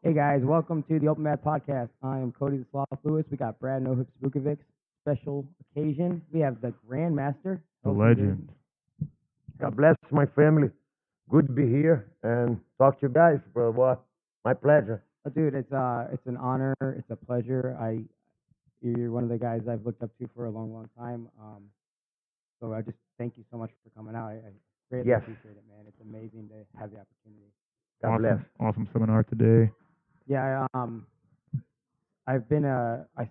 Hey guys, welcome to the Open Mat Podcast. I am Cody the Sloth Lewis. We got Brad No Hips Vukovic. Special occasion. We have the grandmaster, The Relson Gracie. legend. God bless my family. Good to be here and talk to you guys, bro. What? My pleasure. Dude, it's an honor. It's a pleasure. You're one of the guys I've looked up to for a long, long time. So I just thank you so much for coming out. I greatly Yes. appreciate it, man. It's amazing to have the opportunity. God bless. Awesome seminar today. Yeah, I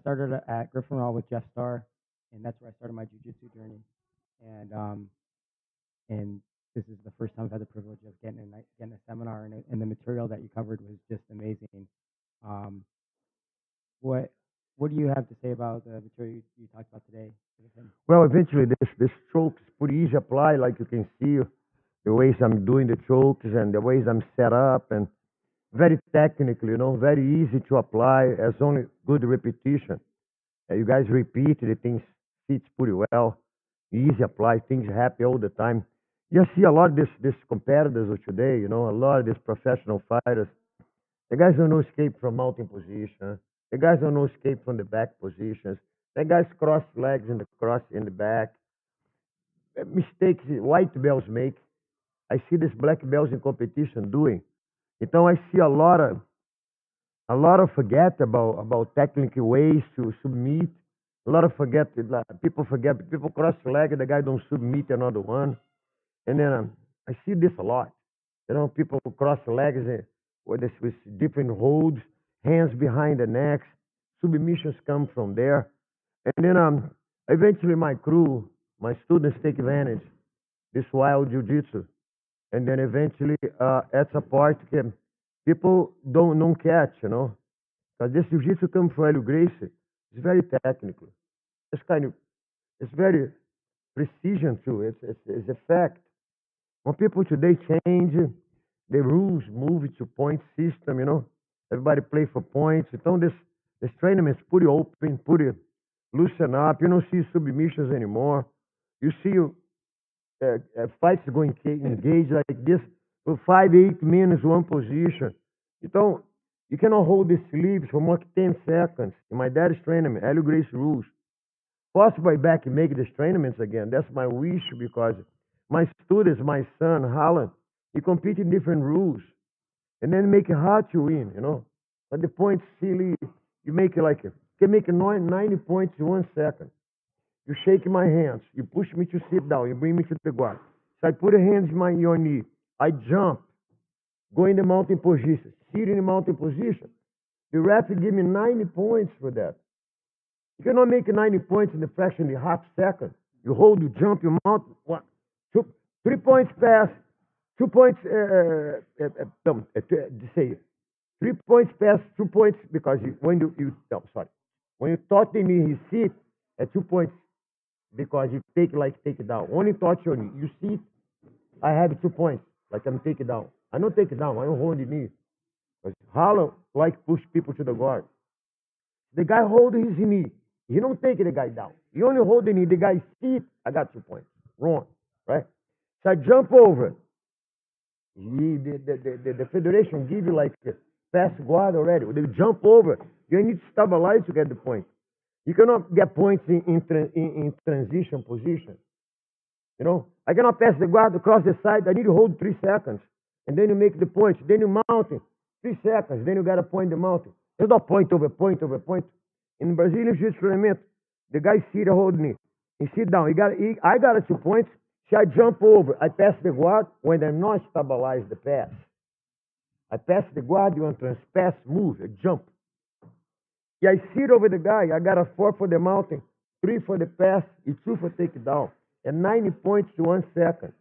started at Griffin Raw with Jeff Starr, and that's where I started my jiu-jitsu journey. And this is the first time I've had the privilege of getting a seminar, and the material that you covered was just amazing. Um, what what do you have to say about the material you talked about today? Well, eventually this choke is pretty easy to apply, like you can see the ways I'm doing the chokes and the ways I'm set up, and very technical, very easy to apply as only good repetition. You guys repeat the things fits pretty well, easy apply, things happen all the time. You see a lot of this competitors of today, a lot of these professional fighters. The guys don't know escape from mounting position. The guys don't know escape from the back positions. The guys cross legs in the cross in the back. Mistakes white belts make. I see these black belts in competition doing. Então I see a lot of forget about technical ways to submit. A lot of forget people forget people cross leg the guy don't submit another one. And then I see this a lot. People cross legs with different holds, hands behind the necks. Submissions come from there. And then eventually my crew, my students take advantage this wild jiu-jitsu. And then eventually at a part that people don't catch, Because this jiu-jitsu comes from Relson Gracie. It's very technical. It's very precision too. It's a fact. When people today change the rules, move to point system, everybody play for points. Então this tournament is pretty open, pretty loosen up. You don't see submissions anymore. You see fights going engage like this for 5, 8 minutes, one position. Então you cannot hold the sleeves for more than 10 seconds. In my dad's tournament, Relson Gracie rules. Possibly back and make these tournaments again. That's my wish because my students, my son, Holland, he compete in different rules. And then make it hard to win. But the points silly, you make it like, you can make 90 points in 1 second. You shake my hands, you push me to sit down, you bring me to the guard. So I put a hands on your knee, I jump, go in the mountain position, sit in the mountain position. The ref give me 90 points for that. You cannot make 90 points in the fraction of half second. You hold, you jump, you mount. What? 3 points pass. 2 points. Say 3 points pass. 2 points because when when you touch the knee, he sit at 2 points because you take it down. Only touch your knee. You sit. I have 2 points. Like I'm take it down. I don't take it down. I don't hold the knee. Because Hollow like push people to the guard. The guy hold his knee. He don't take the guy down. He only hold the knee. The guy sit. I got 2 points. Wrong. Right? So I jump over. The federation give you like pass guard already. They jump over. You need to stabilize to get the point. You cannot get points in transition position. I cannot pass the guard across the side. I need to hold 3 seconds. And then you make the points. Then you mount it. 3 seconds. Then you got to point the mountain. There's no point over point over point. In Brazilian Jiu-Jitsu tournament, the guy sit holding me. He sit down. I got 2 points. See, I jump over. I pass the guard when they not stabilize the pass. I pass the guard, you want to pass, move, I jump. Yeah, I sit over the guy. I got a 4 for the mountain, 3 for the pass, and 2 for take it down. And 90 points to 1 second.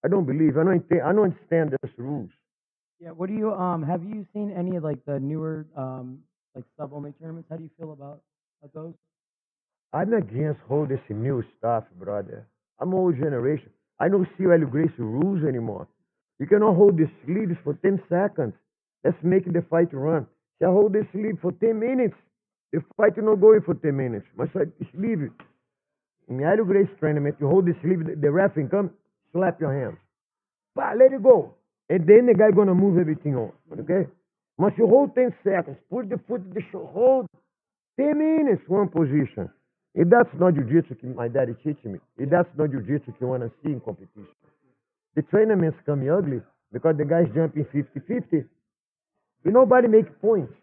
I don't believe. I don't understand those rules. Yeah, what do you have you seen any of like the newer like sub only tournaments? How do you feel about those? I'm against all this new stuff, brother. I'm old generation. I don't see Relson Gracie rules anymore. You cannot hold the sleeves for 10 seconds. Let's make the fight run. Se I hold the sleeve for 10 minutes, the fight is not going for 10 minutes. Mas sleeve, in Relson Gracie tournament, you hold the sleeve, the ref can come, slap your hands. Bah, let it go. And then the guy gonna move everything on. Okay? Must you hold 10 seconds, put the foot in the shoulder, hold 10 minutes, one position. If that's not jiu-jitsu my daddy teaching me, if that's not jiu-jitsu you want to see in competition, the tournaments come ugly because the guys jumping 50-50. Nobody make points.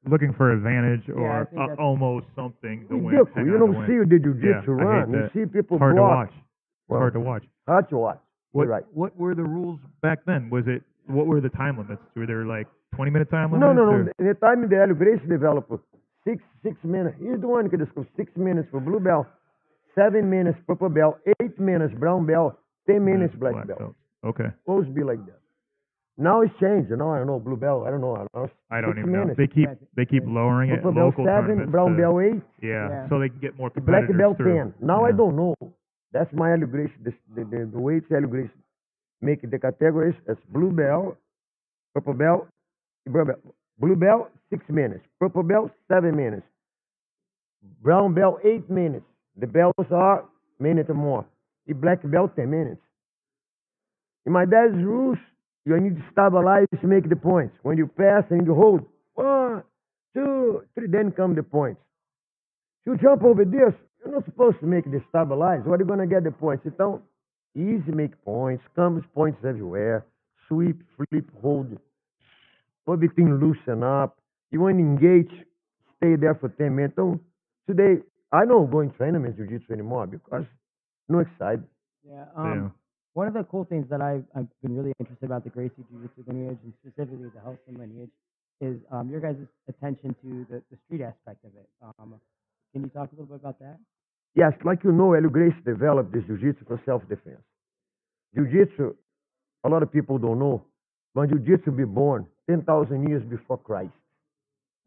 Looking for advantage Yeah, I or think that's almost something to win. Ridiculous. hang You on to don't win. see the jiu-jitsu Yeah, I run. hate You that. see people It's hard to block. watch. It's Well, hard to watch. hard to watch. What, You're right. what were the rules back then? What were the time limits? Were there like 20-minute time No, limits? no, or? no. The time the Hélio Gracie developed, six minutes. He's the one who discussed 6 minutes for blue belt, 7 minutes purple belt, 8 minutes brown belt, 10 minutes black belt. Belts. Okay. Supposed to be like that. Now it's changed. Now I don't know blue belt. I don't know. I don't 6 even know. minutes. They keep lowering it. Purple belt Local 7, tournaments brown to- belt 8, Yeah, so they can get more black competitors belt through. 10. Now I Yeah. don't know. That's my Hélio Gracie. The weights Hélio Gracie make the categories as blue belt, purple belt, brown belt. Blue belt 6 minutes, purple belt 7 minutes, brown belt 8 minutes. The belts are minute or more. The black belt 10 minutes. In my dad's rules, you need to stabilize to make the points. When you pass and you hold 1, 2, 3, then come the points. If you jump over this, you're not supposed to make the stabilize. What are you going to get the points? Então, easy make points, comes points everywhere. Sweep, flip, hold. Everything loosen up. You want to engage, stay there for 10 minutes. So today, I don't go in tournaments jiu-jitsu anymore because no excitement. Yeah. Yeah. One of the cool things that I've been really interested about the Gracie Jiu-Jitsu lineage, and specifically the Relson lineage, is your guys' attention to the street aspect of it. Can you talk a little bit about that? Yes, like you know, Hélio Gracie developed this jiu-jitsu for self-defense. Jiu-jitsu, a lot of people don't know, but jiu-jitsu be born 10,000 years before Christ.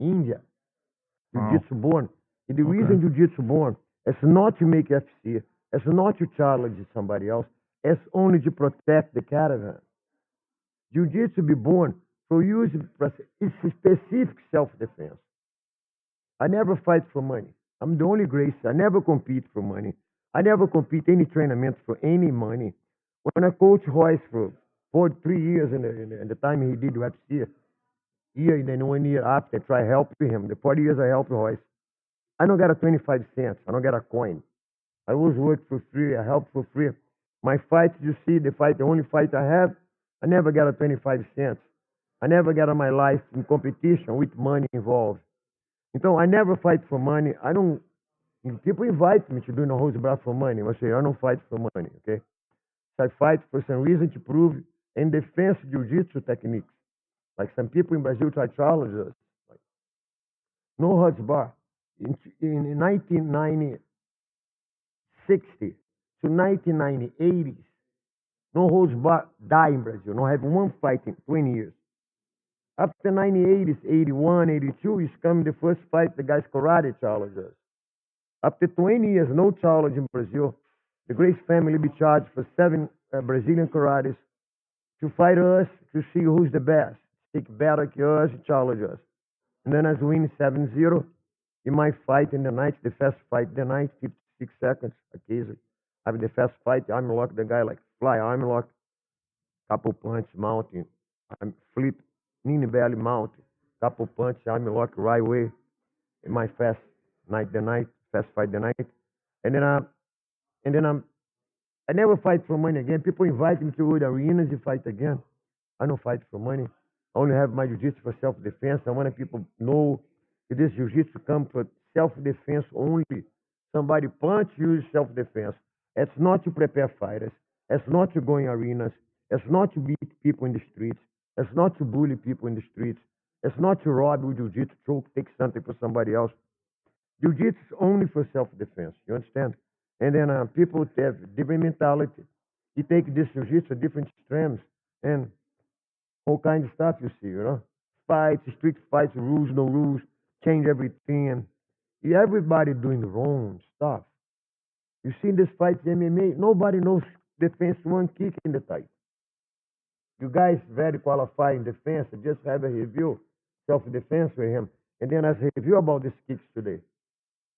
India, jiu-jitsu born. And the reason jiu-jitsu born is not to make FC, it's not to challenge somebody else, it's only to protect the caravan. Jiu-jitsu be born for use it's specific self-defense. I never fight for money. I'm the only Gracie. I never compete for money. I never compete any tournament for any money. When I coach Royce for 3 years in the time he did UFC, year and then 1 year after, I try helping him. The 40 years I helped Royce. I don't get a 25 cents. I don't get a coin. I always work for free. I help for free. My fights, you see, the only fight I have, I never get a 25 cents. I never get in my life in competition with money involved. Então, I never fight for money. I don't. People invite me to do no holds bar for money. I say, I don't fight for money, okay? I fight for some reason to prove and defense jiu-jitsu techniques. Like some people in Brazil try to challenge us. Like, no holds bar. In 1990, 60 to 1990, 80s, no holds bar die in Brazil. No have one fight in 20 years. After 1980s, 81, 82, is coming the first fight, the guys karate challenge us. After 20 years, no challenge in Brazil. The Gracie family be charged for 7 Brazilian karates to fight us to see who's the best. Take better than us, challenge us. And then as we win 7-0, in my fight in the night, the fast fight in the night, 56 seconds, occasionally. I have the fast fight, I'm lock the guy like fly, I'm lock, couple punch, mounting, I'm flip, knee belly, mount, couple punch, I'm lock right way. In my fast night, the night, fast fight the night. And then I never fight for money again. People invite me to the arenas to fight again. I don't fight for money. I only have my jiu-jitsu for self-defense. I want people know that this jiu-jitsu comes for self-defense only. Somebody punch you, self-defense. It's not to prepare fighters. It's not to go in arenas. It's not to beat people in the streets. It's not to bully people in the streets. It's not to rob with jiu-jitsu, choke, take something for somebody else. Jiu-jitsu is only for self-defense. You understand? And then people have different mentality. You take this jiu-jitsu, different streams, and all kinds of stuff you see, Fights, street fights, rules, no rules, change everything. And everybody doing wrong stuff. You see this fight, MMA, nobody knows defense one kick in the tight. You guys very qualified in defense, just have a review, self-defense with him. And then I review about these kicks today.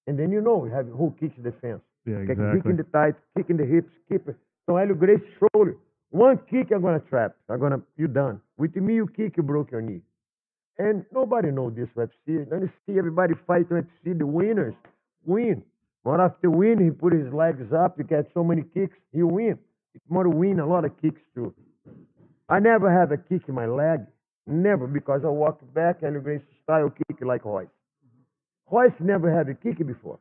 And then you have who kicks defense. Yeah, Okay, exactly. kick in the tight, kick in the hips, keep it. So Hélio Gracie shoulder. One kick, I'm gonna trap. You done. With me, you kick, you broke your knee. And nobody knows this UFC. Then you see everybody fight UFC, the winners win. One after win, he put his legs up, he gets so many kicks, he win. It's more to win, a lot of kicks too. I never have a kick in my leg. Never, because I walk back and Gracie style kick like Royce. Royce never had a kick before.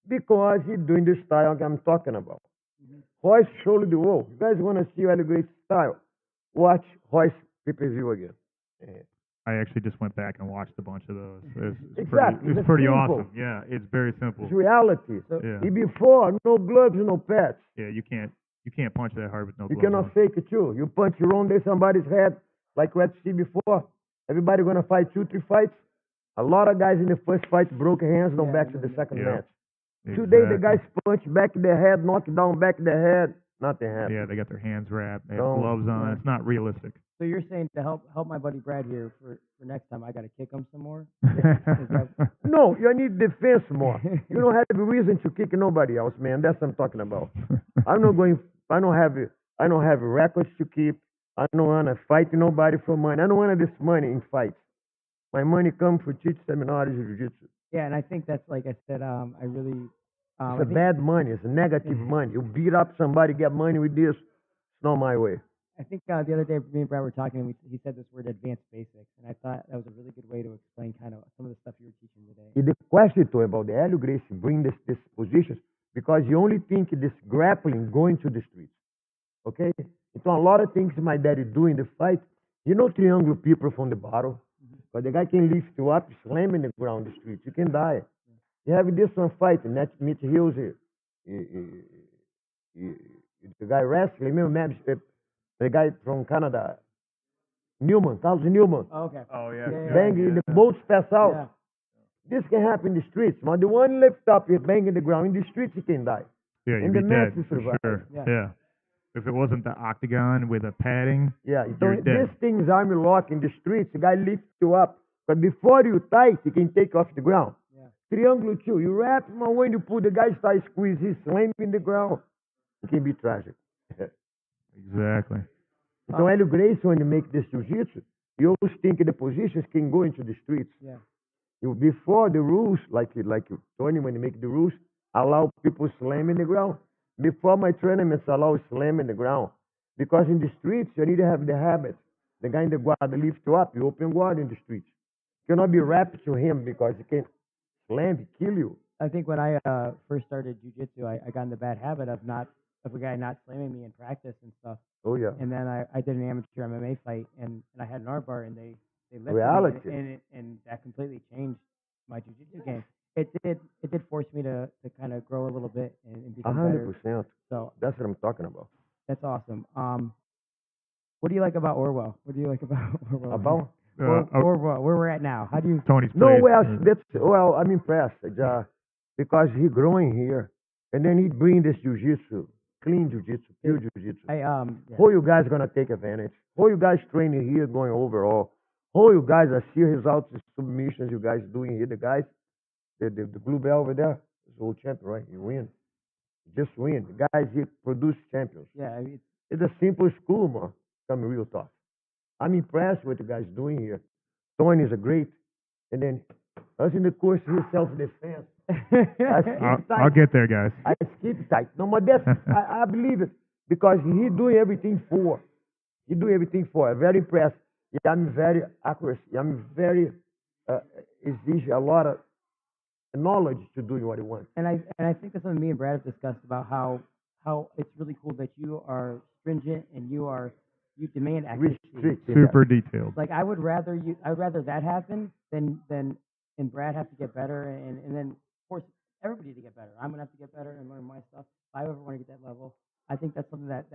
Because he's doing the style I'm talking about. Royce showed the world. You guys want to see Hélio Gracie style? Watch Royce pay-per-view again. Yeah. I actually just went back and watched a bunch of those. Exactly. It's It's pretty simple. awesome. Yeah, it's very simple. It's reality. So- Yeah. Before, no gloves, no pads. Yeah, you can't punch that hard with no You gloves cannot on. fake it too. You punch wrong day somebody's head, like we had to see before. Everybody gonna fight 2-3 fights. A lot of guys in the first fight broke hands, don't back to the second Yeah. match. Today the Exactly. guys punch back their head, knock down back their head, nothing happened. Yeah, they got their hands wrapped. They have Don't- gloves on. yeah. It's not realistic. So you're saying to help my buddy Brad here for next time, I got to kick him some more? No, you need defense more. You don't have a reason to kick nobody else, man. That's what I'm talking about. I'm not going. I don't have records to keep. I don't want to fight nobody for money. I don't want this money in fights. My money comes for teach seminars and jiu-jitsu. Yeah, and I think that's like I said. I really. I It's a think- bad money. It's a negative money. You beat up somebody, get money with this. It's not my way. I think the other day me and Brad were talking, and he said this word advanced basics, and I thought that was a really good way to explain kind of some of the stuff you were teaching today. The question to about the Hélio Gracie bring this positions because you only think this grappling going to the streets. Okay? So a lot of things my daddy do in the fight. You know triangle people from the bottom? But the guy can lift you up, slam in the ground the streets. You can die. You have this one fight, and that's Mitch Hills here. The guy wrestling, remember the guy from Canada, Carlos Newman. Oh, okay. Oh yeah. Yeah, Banging, the boats pass out. Yeah. This can happen in the streets. But the one lift up, he's banging the ground. In the streets, he can die. Yeah, In you'd the be match, dead you for survive. sure. Yeah. Yeah. If it wasn't the octagon with a padding, Yeah, You're so dead. this thing is arm lock in the streets. The guy lifts you up. But before you tight, he can take off the ground. Yeah. Triangle too. You wrap him, and when you pull, the guy starts squeezing, slam in the ground. It can be tragic. exactly. So Hélio Gracie, when you make this jiu-jitsu, you always think the positions can go into the streets. Yeah. Before the rules, like Tony, when you make the rules, allow people slam in the ground. Before my tournaments, allow slam in the ground. Because in the streets, you need to have the habit. The guy in the guard lifts you up, you open guard in the streets. You cannot be wrapped to him because he can slam, kill you. I think when I first started jujitsu, I got in the bad habit of a guy not slamming me in practice and stuff. Oh, yeah. And then I did an amateur MMA fight, and I had an armbar, and they lifted Reality. me, and that completely changed my jiu-jitsu game. It did force me to kind of grow a little bit and become better. 100%. So That's what I'm talking about. that's awesome. What do you like about Orwell? What do you like about Orwell? About? Orwell, where we're at now. How do you? Tony's No, place. well, I'm impressed. Because he growing here. And then he bring this jiu-jitsu, clean jiu-jitsu, pure jiu-jitsu. Yeah. How you guys gonna take advantage? How you guys training here going overall? How you guys are see results, the submissions you guys doing here? The guys, the blue belt over there is world champion, right? You win. You just win. The guys here produce champions. Yeah. I mean, It's a simple school, man. Come real tough. I'm impressed with the guys doing here. Tony is a great. And then us in the course here, self-defense. I'll get there, guys. I skip tight. No, but that's, I believe it because he doing everything for. He doing everything for. I'm very impressed. Yeah, I'm very accurate. I'm very exige a lot of knowledge to doing what he wants. and I think that's something me and Brad have discussed about how it's really cool that you are stringent and you demand accuracy. Restricted. Super detailed. Like I'd rather that happen than and Brad have to get better and then of course everybody to get better. I'm gonna have to get better and learn my stuff. If I ever want to get that level, I think that's something that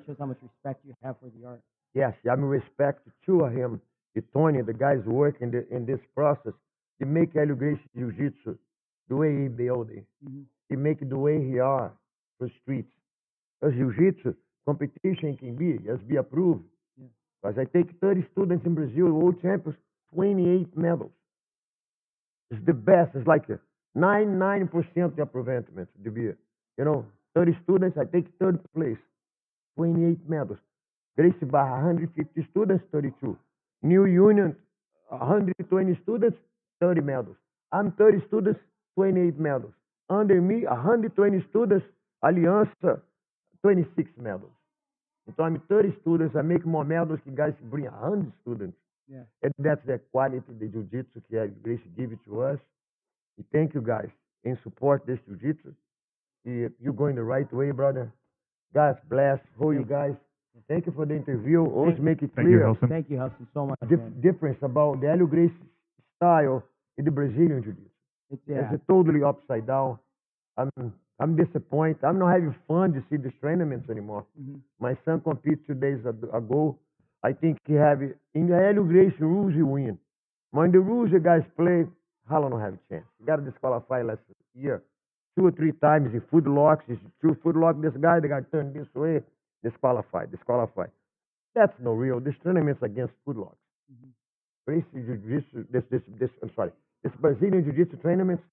shows how much respect you have for the art. Yes, I'm respect two of him. The Tony, the guys working in this process. He make Hélio Gracie Jiu-Jitsu the way he build it. Mm-hmm. He make it the way he are for streets. Because Jiu-Jitsu, competition can be, just be approved. Yeah. Because I take 30 students in Brazil, world champions, 28 medals. It's the best. It's like 99% of preventment to be, 30 students, I take third place, 28 medals. Gracie Barra, 150 students, 32. New Union, 120 students, 30 medals. I'm 30 students, 28 medals. Under me, 120 students, Aliança, 26 medals. Então, I'm 30 students, I make more medals que guys bring 100 students. Yeah. And that's the quality of the jiu-jitsu que Grace give it to us. And thank you guys and support this jiu-jitsu. You're going the right way, brother. God bless all you guys. Thank you for the interview. Always make it Thank you, clear Relson. Thank you, Helson, so much. Man. difference about the Helio Gracie style and the Brazilian jiu-jitsu. Yeah. It's totally upside down. I'm disappointed. I'm not having fun to see these tournaments anymore. Mm-hmm. My son competed 2 days ago. I think he have it. In the Helio Gracie rules, he win. But in the rules you guys play, Hala don't have a chance. He got disqualified last year 2 or 3 times in foot locks. He's 2 foot lock this guy, the guy turned this way, disqualified. That's no real. This tournament's against foot locks. Mm-hmm. Gracie Jiu-Jitsu, this Brazilian Jiu-Jitsu tournaments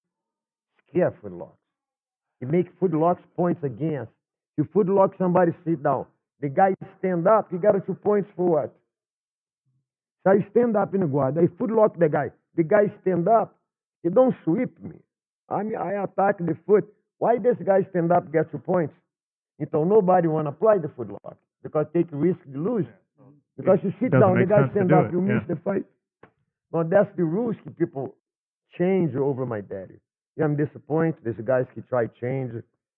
scare foot locks. You make foot locks points against. You foot lock somebody, sit down. The guy stand up, he got 2 points for what? So I stand up in the guard. I foot lock the guy. The guy stand up. He don't sweep me. I attack the foot. Why this guy stand up get 2 points? Então nobody want to apply the foot lock because take risk to lose. Because you sit down, the guy stand up, you miss the fight. But that's the rules that people change over my daddy. Yeah, I'm disappointed. These guys can try change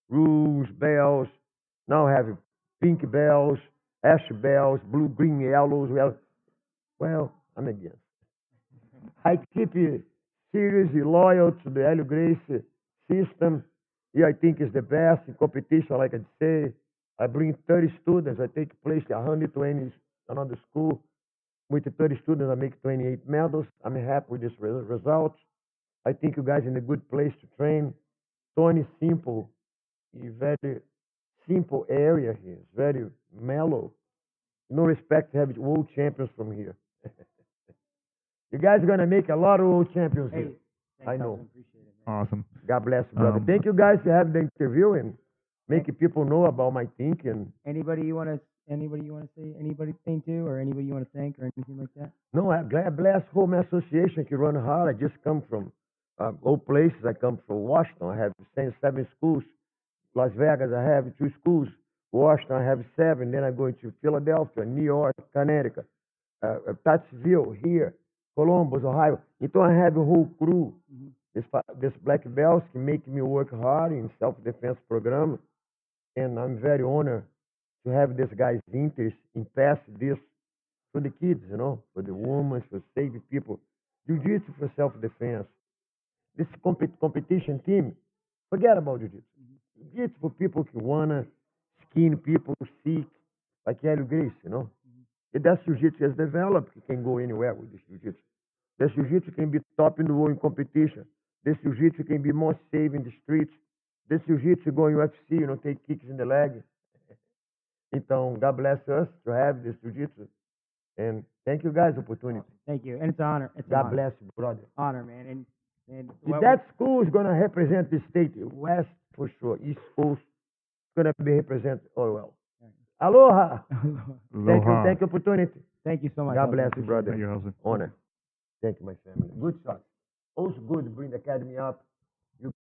rules, bells. Now have pink bells, ash bells, blue, green, yellows. Well, I'm against. I keep seriously loyal to the Helio Gracie system. Yeah, I think it's the best in competition, like I say. I bring 30 students. I take place at 120 another school. With the 30 students, I make 28 medals. I'm happy with this result. I think you guys in a good place to train. Tony simple, very simple area here. It's very mellow. No respect to have world champions from here. You guys are gonna make a lot of world champions Hey, here. thanks, I know. Helson, appreciate it, man. Awesome. God bless you, brother. Thank you guys for having the interview and making people know about my thinking. Anybody you want to say anything to, or anybody you want to thank, or anything like that? No, I bless home association can run hard. I just come from old places. I come from Washington. I have 7 schools. Las Vegas, I have 2 schools. Washington, I have 7. Then I go into Philadelphia, New York, Connecticut, Tattsville, here, Columbus, Ohio. Então I have a whole crew. Mm-hmm. This black belts can make me work hard in self-defense program. And I'm very honored to have this guy's interest in pass this for the kids, for the women, for saving people. Jiu-Jitsu for self-defense. This competition team, forget about Jiu-Jitsu. Mm-hmm. Jiu-Jitsu for people who want to skin people sick, like Helio Gracie, Mm-hmm. And that's Jiu-Jitsu has developed. You can go anywhere with this Jiu-Jitsu. This Jiu-Jitsu can be top in the world in competition. This Jiu-Jitsu can be more safe in the streets. This Jiu-Jitsu go in UFC, take kicks in the leg. Então, God bless us to have this Jiu-Jitsu. And thank you guys for the opportunity. Thank you, and it's an honor. It's an God honor. bless you, brother. Honor, man, and That school is going to represent the state, West for sure, East Coast is going to be represented all well. Aloha. Aloha. Thank you, opportunity. Thank you so much. God Helson. bless you, brother. Thank you, Relson. Honor. Thank you, my family. Good shot. Also good to bring the academy up.